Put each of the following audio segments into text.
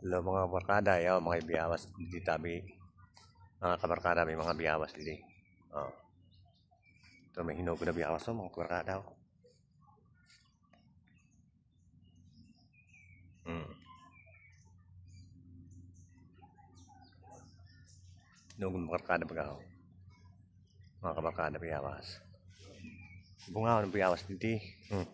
Hello mga kabarkada, yaw mga biyawas di tabi. Mga kabarkada may mga biyawas di. Oh. Ito may hinog na biyawas oh, mga kabarkada. Hinog ng kabarkada bagaw. Mga kabarkada biyawas. Bunga ng biyawas di. Oh.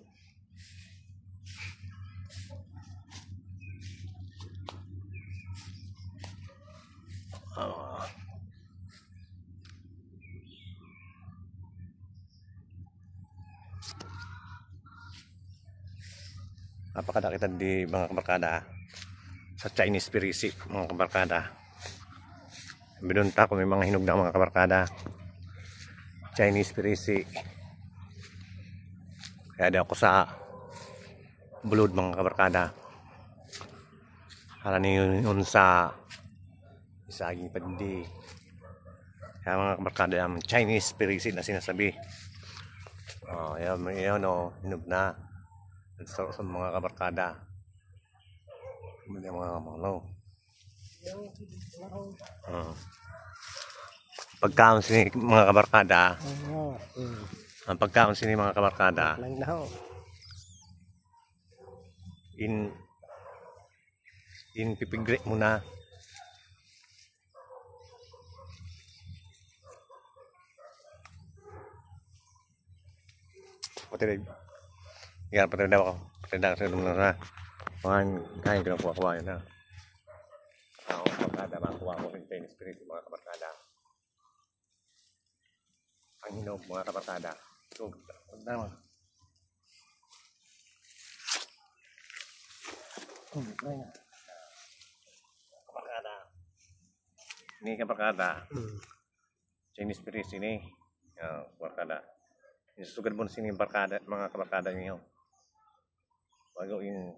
Napakada kita di mga kabarkada sa Chinese Pirisi mga kabarkada. Binunta ko may mga hinog na mga kabarkada. Chinese Pirisi. Kaya di ako sa bulod mga kabarkada. Para niyo yun sa isaging pandi. Kaya mga kabarkada yung Chinese Pirisi na sinasabi. Oh, yan oh, hinog na. Sa mga kabarkada. Mga malo. Pagkaon sini mga kabarkada. Ang pagkaon sini mga kabarkada. In pipigre muna. Patid. Ya, patid daw ako. Patid daw sa lumo na. Kain ko kuha na. Ako kabarkada ba kuha ko ng Chinese Spirit mga kabarkada. Ang hinog mga kabarkada. So, naman. Kabarkada. Ini kabarkada. Chinese Spirit ini. Ya, kabarkada. Susugad mo sini barkada, mga kabarkada niyo. Bago yung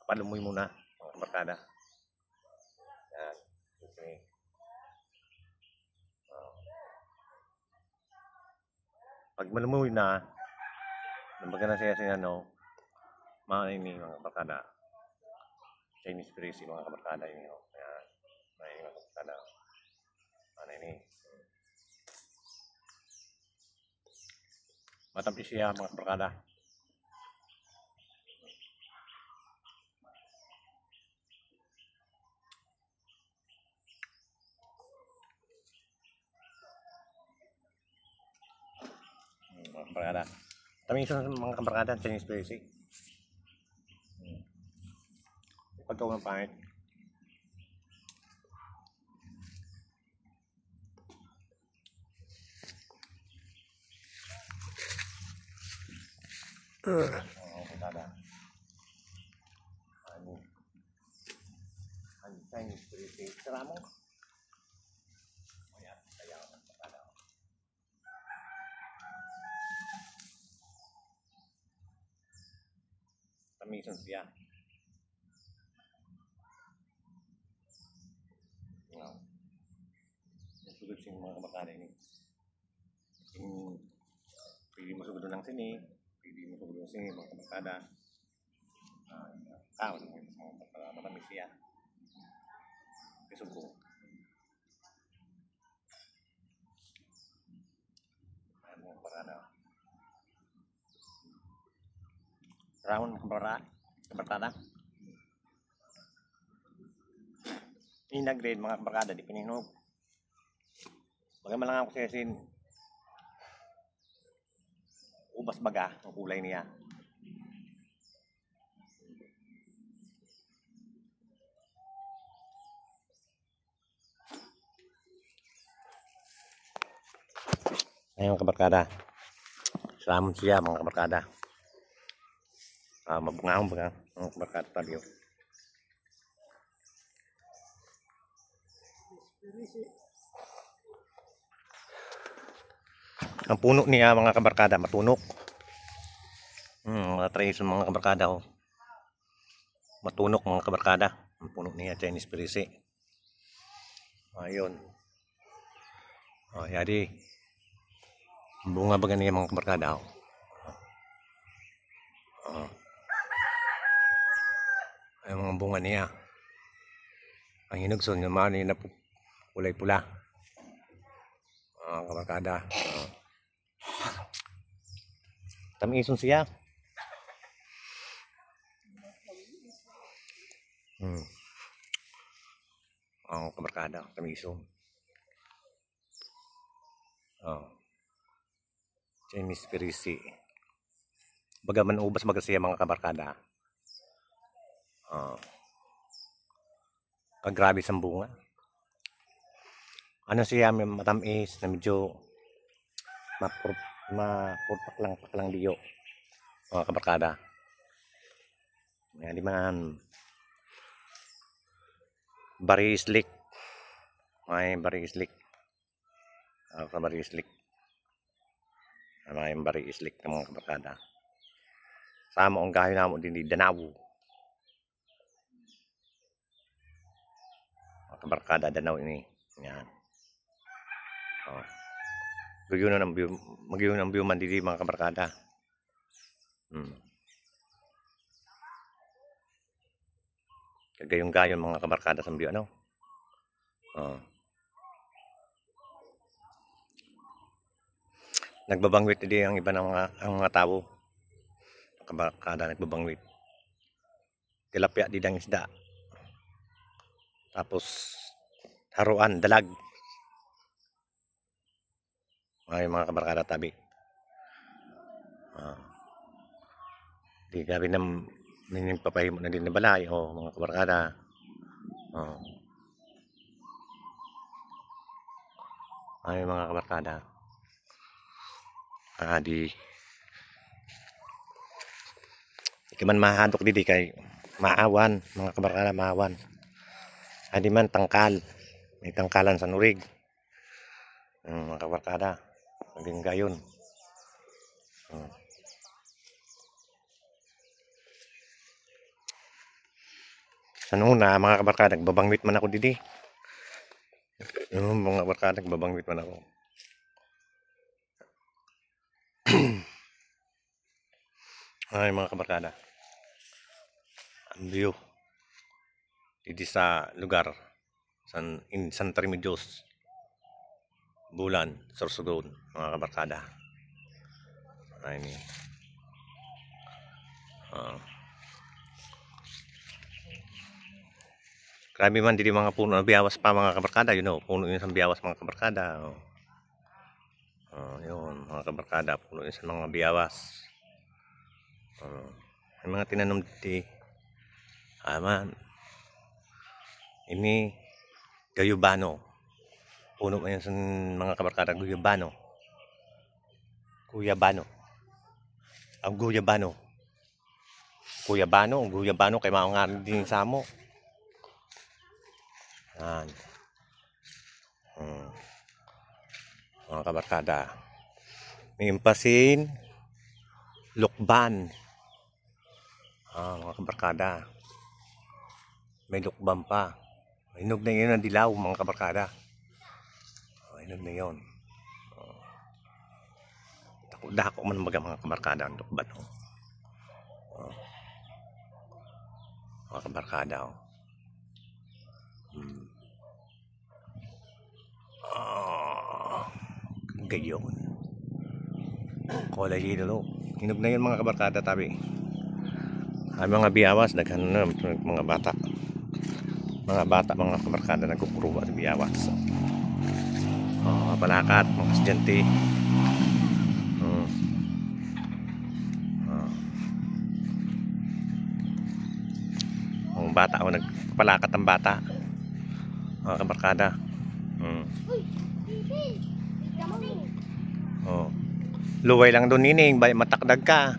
palumoy muna mga kabarkada. Yan. Okay. Pag malumoy na, nabaga na siya no, mga ini mga kabarkada. Chinese Pirisi mga kabarkada niyo. Yan. Mga kabarkada. Ano ini? Matampis siya mga kabarkada. Mga kabarkada. Tamis mga kabarkada Chinese Pirisi. Pagkaw ng pangit. Kabarkada. Ang Chinese Pirisi. Sara mo? Ayan, kaya ang kabarkada. Tamisan siya. Sugod sini mga kabarkada ini. Pili mo sugod ng sini. Pili mo sugod ng sini mga kabarkada. Kaon mo ito mga kabarkada. Matamis siya. Kisugo. Ayan mga kabarkada. Raon kabarkada. Ini nag-grade mga kabarkada. Di pininog. Bagaman lang ako sesin. Ubas baga ang kulay niya. Ayun mga kabarkada. Salamon siya mga kabarkada. Mabungahong baga mga kabarkada tabiyo. Ang puno niya mga kabarkada matunok. Mga tradition mga kabarkada oh. Matunok mga kabarkada. Ang puno niya Chinese Pirisi. Ayun. Yari. Bunga baga niya mga kabarkada oh. Ay mga bunga niya. Ang hinugson naman ay kulay pula. Kabarkada. Tamison siya. Ang kabarkada, tamison. Chinese perisi. Bagaman ubas magasiya mga kabarkada. Kagrabe sa bunga. Ano siya, may matamis na medyo mapurpak lang diyo. Mga kabarkada. Yan, di man. Barislik. May barislik. Barislik. May barislik ng mga kabarkada. Sama ang gayo namo din di Danau. Mga kabarkada Danau ini. Yan. Magyunan ng view man didi mga kabarkada. Kagayong-gayon mga kabarkada sa view ano. Nagbabangwit din ang iba ng mga tao. Kabarkada nagbabangwit. Tilapia di dang isda. Tapos haruan, dalag. Ay mga kabarkada tabi. Di gabi na papahimo na din na balay mga kabarkada. Ay mga kabarkada. Di man mahadok didi kay maawan mga kabarkada, maawan. Di man tangkal. May tangkalan sa nurig. Mga kabarkada. Maging gayon. Sa una, mga kabarkada, nagbabangwit man ako didi. Mga kabarkada, nagbabangwit man ako. Ay, mga kabarkada. Ang view. Didi sa lugar. In Santa Remedios. Bulan, Sorsogon, mga kabarkada. Ay ni. Grabe man dili mga puno ng biyawas pa mga kabarkada, puno yun sa biyawas mga kabarkada. Yun, mga kabarkada, puno yun sa mga biyawas. May mga tinanom dito. Man. Ini gayubano. Puno yan sa mga kabarkada, guyabano. Guyabano. Ang guyabano. Guyabano, ang guyabano kay maungarin din sa mo. Yan. Mga kabarkada. May impasin. Lukban. Mga kabarkada. May lukban pa. Inog na yun ang dilaw mga kabarkada. Inog na yun. Dako man mga kabarkada ang lukban. Mga kabarkada. Gayon. Kulay hilo. Hinog na yun mga kabarkada tabi. Ay mga biyawas, daghan na mga bata. Mga kabarkada nagkukuruwa sa biyawas. Palakat, mga estudyante. Mga bata, nagpalakat ang bata. Mga kabarkada. Luway lang doon nining, matakdag ka.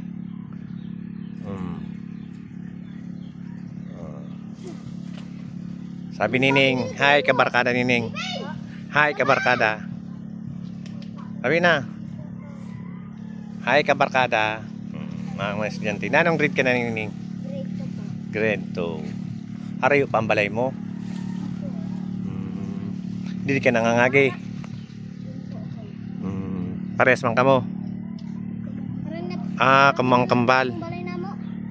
Sabi nining, hi kabarkada nining. Hi kabarkada. Sabi na. Hi kabarkada. Mga estudyante. Nanong grade ka na nining? Grade 2. Harayo pa ang balay mo? Hindi ka nangangagi. Pares man ka mo. Kamang kambal.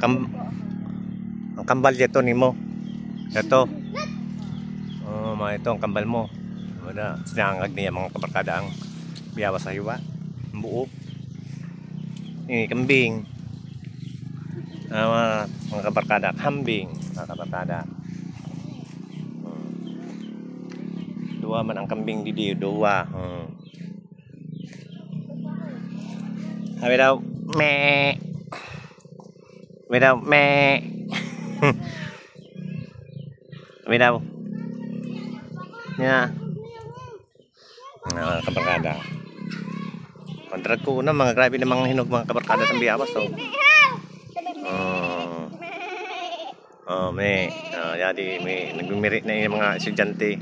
Ang kambal dito nimo. Ito. Oh, mga ito ang kambal mo. Wala, sinangag niya mga kabarkada ang biyawas sa hiwa. Ang buo. Kambing. Mga kabarkada, kambing. Mga kabarkada. Dua man ang kambing di dua. Sabi daw, meh. Sabi daw, meh. Sabi daw. Yan. Mga kabarkada. Kontrad ko na mga grabe na mga hinog mga kabarkada sa biyawas. May yadi may nagmimirit na yung mga estudyante.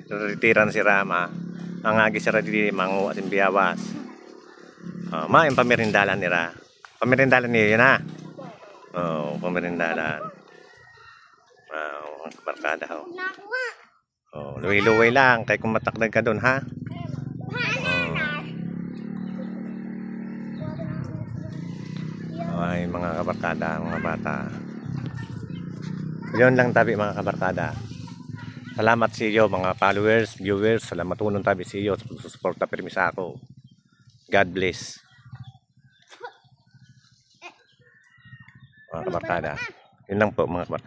Retira na si Rama. Ang agi sa radili manguha sa biyawas. Yung pamirindalan nila. Pamirindalan niya yun ha. Pamirindalan. Mga kabarkada ho. Luwi-luwi lang. Kaya kung matakdag ka doon ha. Ay mga kabarkada, mga bata. Yun lang tabi mga kabarkada. Salamat sa iyo mga followers, viewers. Salamat unong tabi sa iyo sa susuporta pirmi sa ako. God bless. Mga kabarkada. Yun lang po mga kabarkada.